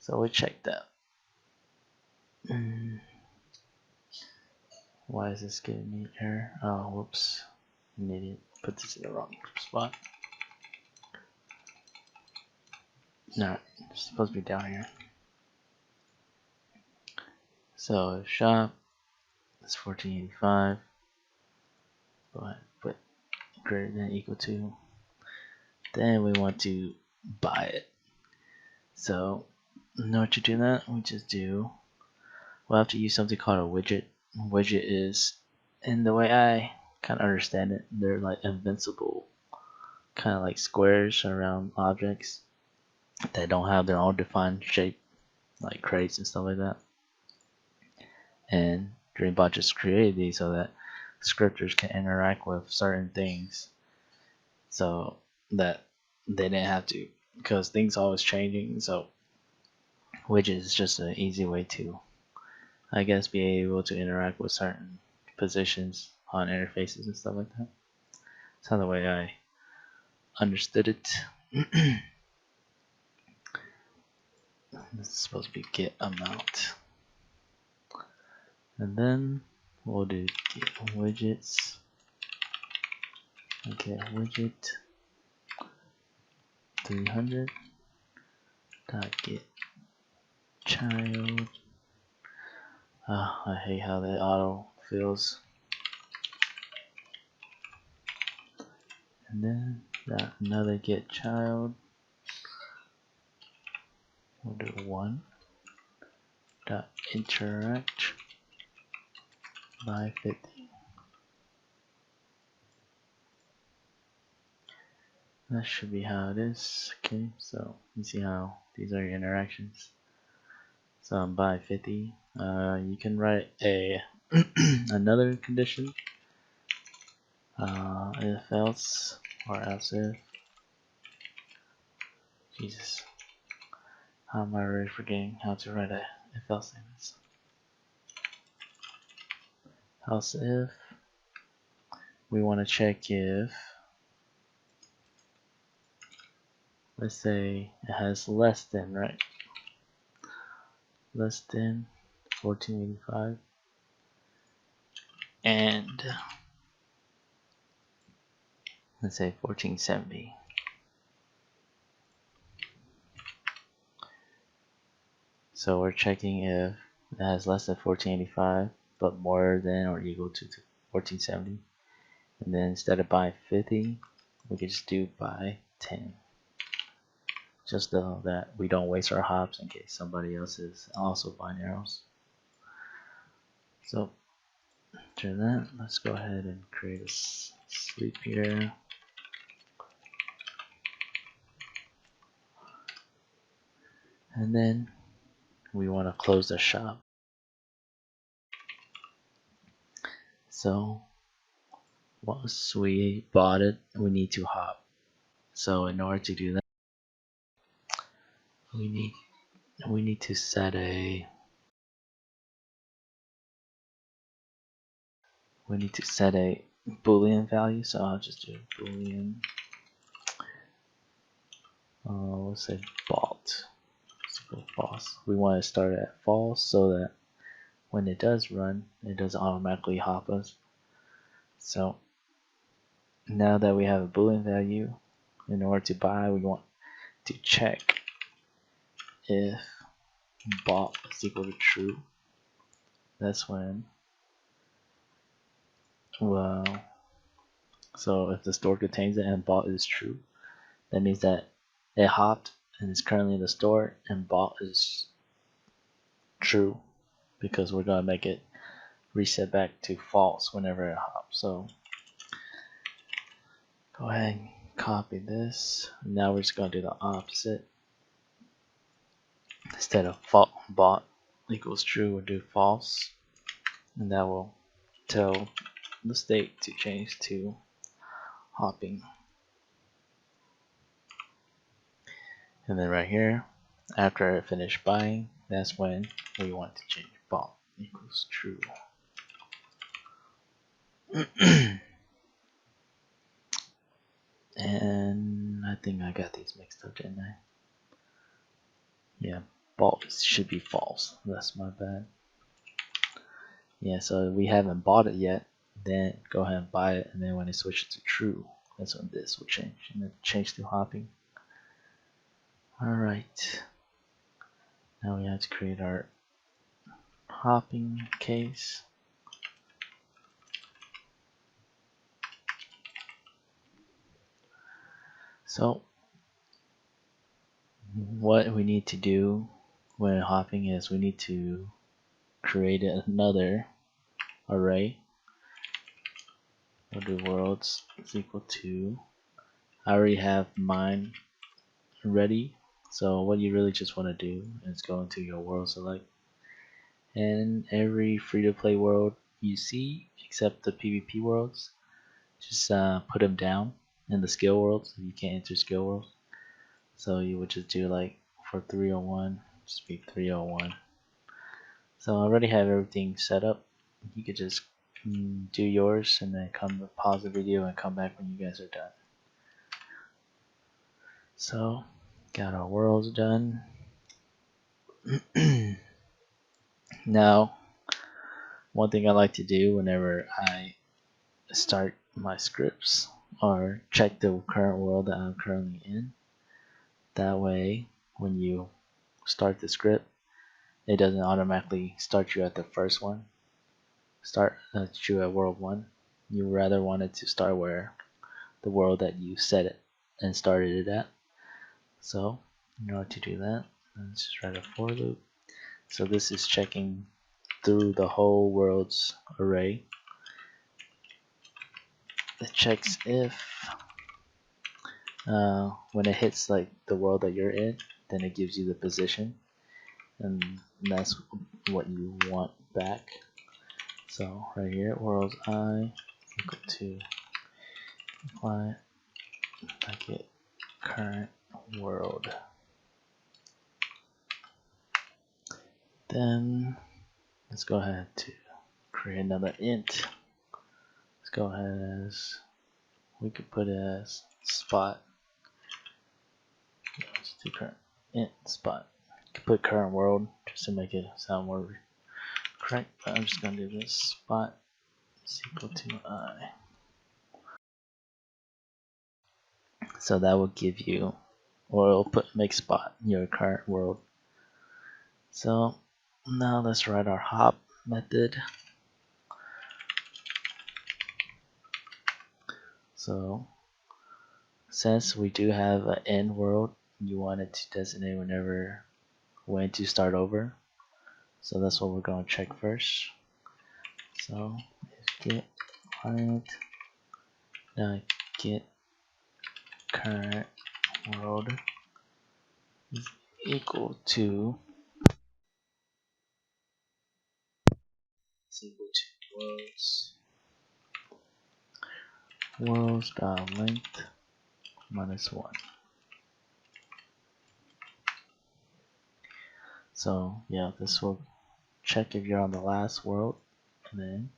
So we check that. Why is this giving me error? Oh, whoops. An idiot. Put this in the wrong spot. No, it's supposed to be down here. So if shop is 1485, but put greater than or equal to, then we want to buy it. So in order to do that, we just do, we'll have to use something called a widget. Widget is, in the way I kind of understand it, they're like invincible, kind of like squares around objects that don't have their own defined shape, like crates and stuff like that. And Dreambot just created these so that scripters can interact with certain things, so that they didn't have to, because things always changing. So widget is just an easy way to, I guess, be able to interact with certain positions on interfaces and stuff like that. That's how the way I understood it. This is supposed to be get amount, and then we'll do get widgets. Okay, widget 300 dot get child. I hate how that auto fills. And then another get child. We'll do 1 dot interact by 50. That should be how it is. Okay, so you see how these are your interactions. So I'm by 50. You can write a another condition. If else or else if. Jesus, how am I already forgetting how to write a if else statements? Else if we want to check if, let's say it has less than, right? Less than 1485, and let's say 1470. So we're checking if it has less than 1485 but more than or equal to 1470, and then instead of by 50 we can just do by 10, just so that we don't waste our hops in case somebody else is also buying arrows. So after that, let's go ahead and create a sleep here. And then we want to close the shop. So once we bought it, we need to hop. So in order to do that, we need to set a Boolean value. So I'll just do Boolean. Let's say fault. Let's go false. We want to start at false so that when it does run, it doesn't automatically hop us. So now that we have a Boolean value, in order to buy, we want to check if bought is equal to true. That's when, well, so if the store contains it and bought is true, that means that it hopped and is currently in the store, and bought is true, because we're going to make it reset back to false whenever it hops. So go ahead and copy this. Now we're just going to do the opposite. Instead of bought equals true, we'll do false, and that will tell the state to change to hopping. And then right here, after I finish buying, that's when we want to change bought equals true. And I think I got these mixed up, didn't I? Yeah. false. Should be false. That's my bad. Yeah, so we haven't bought it yet. Then go ahead and buy it, and then when it switches to true, that's when this will change, and then change to hopping. Alright. Now we have to create our hopping case. So what we need to do when hopping is we need to create another array. We'll do worlds is equal to, I already have mine ready, so what you really just want to do is go into your world select, and every free-to-play world you see except the PvP worlds, just put them down in the skill worlds if you can't enter skill worlds. So you would just do like for 301, just be 301. So I already have everything set up. You could just do yours and then pause the video and come back when you guys are done. So got our worlds done. Now one thing I like to do whenever I start my scripts or check the current world that I'm currently in. That way when you start the script, it doesn't automatically start you at the first one. Start you at world 1. You rather want it to start where the world that you set it and started it at. So in order to do that, let's just write a for loop. So this is checking through the whole world's array. It checks if when it hits like the world that you're in, then it gives you the position, and that's what you want back. So right here, world I equal to apply bucket current world. Then let's go ahead to create another int. Let's go ahead as, we could put it as spot. Let's do current int spot. You could put current world just to make it sound more correct, but I'm just gonna do this spot is equal to I. So that will give you, or it'll make spot your current world. So now let's write our hop method. So since we do have an end world, you want it to designate when to start over. So that's what we're going to check first. So get client get current world is equal to worlds.length -1. So yeah, this will check if you're on the last world, and then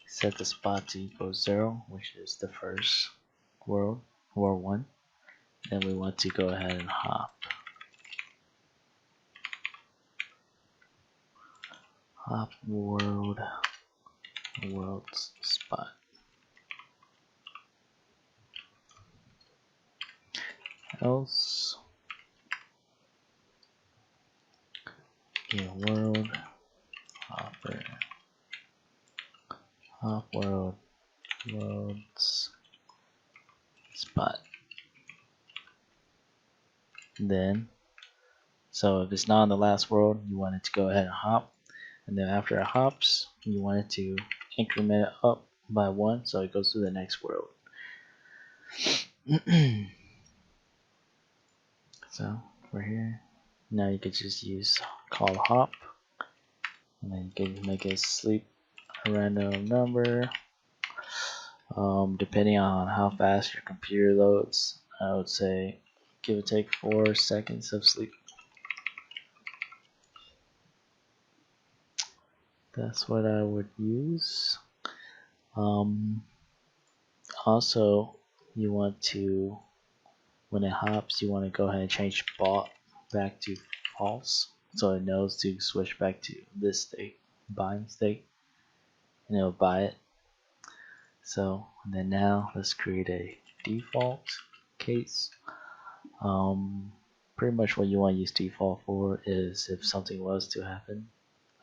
set the spot to equal 0, which is the first world, world 1. Then we want to go ahead and hop world world's spot. Else get world hopper hop world's spot. Then so if it's not on the last world, you want it to go ahead and hop, and then after it hops, you want it to increment it up by 1 so it goes to the next world. So we're here. Now you could just use call hop, and then you can make it sleep a random number. Depending on how fast your computer loads, I would say give or take 4 seconds of sleep. That's what I would use. Also, you want to, when it hops, you want to go ahead and change bot back to false, so it knows to switch back to this state, buying state, and it'll buy it. So and then now let's create a default case. Pretty much what you want to use default for is if something was to happen,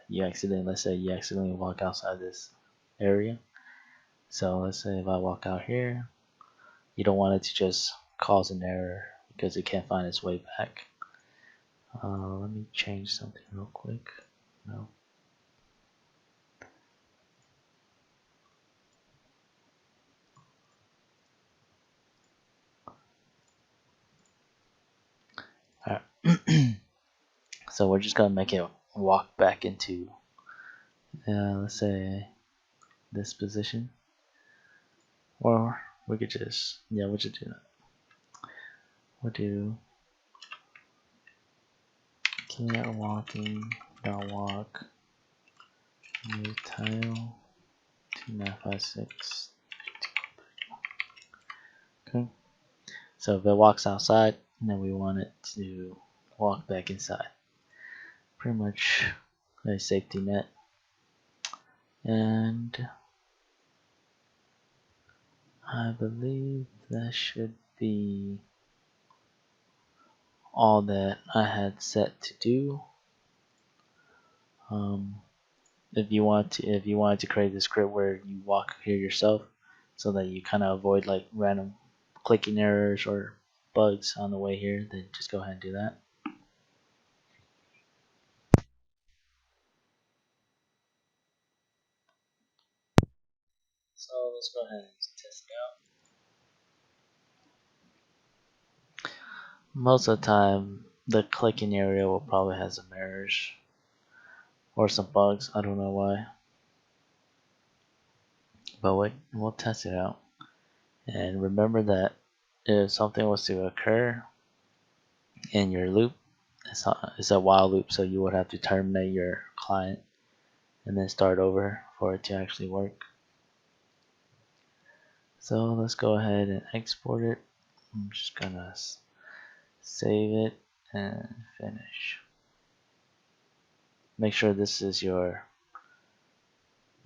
let's say you accidentally walk outside this area. So let's say if I walk out here, you don't want it to just cause an error because it can't find its way back. Let me change something real quick. No. Alright. So we're just gonna make it walk back into, let's say, this position, or we could just, we'll just do that. We'll do can't walking dot walk new tile 2956. Okay. So if it walks outside, then we want it to walk back inside. Pretty much a safety net. And I believe that should be all that I had set to do. If you wanted to create a script where you walk here yourself, so that you kind of avoid like random clicking errors or bugs on the way here, then just go ahead and do that. So let's go ahead and test it out. Most of the time, the clicking area will probably have some errors or some bugs. I don't know why, but we'll test it out. And remember that if something was to occur in your loop, it's a while loop, so you would have to terminate your client and then start over for it to actually work. So let's go ahead and export it. I'm just gonna save it and finish. Make sure this is your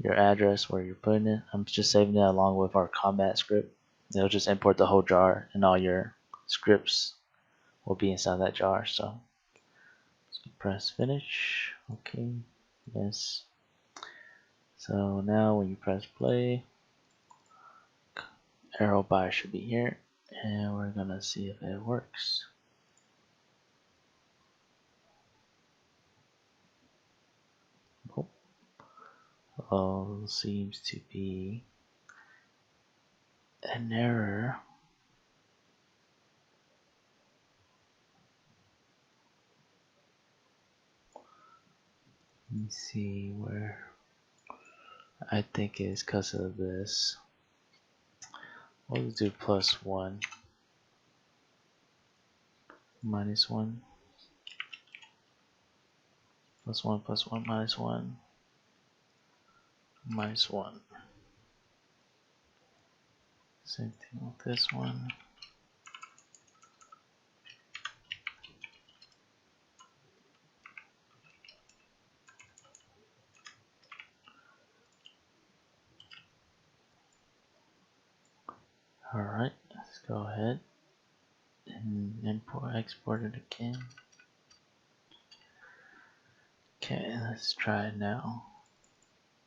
address where you're putting it. I'm just saving it along with our combat script. It'll just import the whole jar, and all your scripts will be inside that jar. So press finish. Okay, yes. So now when you press play, arrow bar should be here, and we're gonna see if it works. Oh, seems to be an error. Let me see where. I think it's because of this. We'll do +1, -1, +1, +1, -1, -1. Same thing with this one. Alright, let's go ahead and export it again. Okay, let's try it now.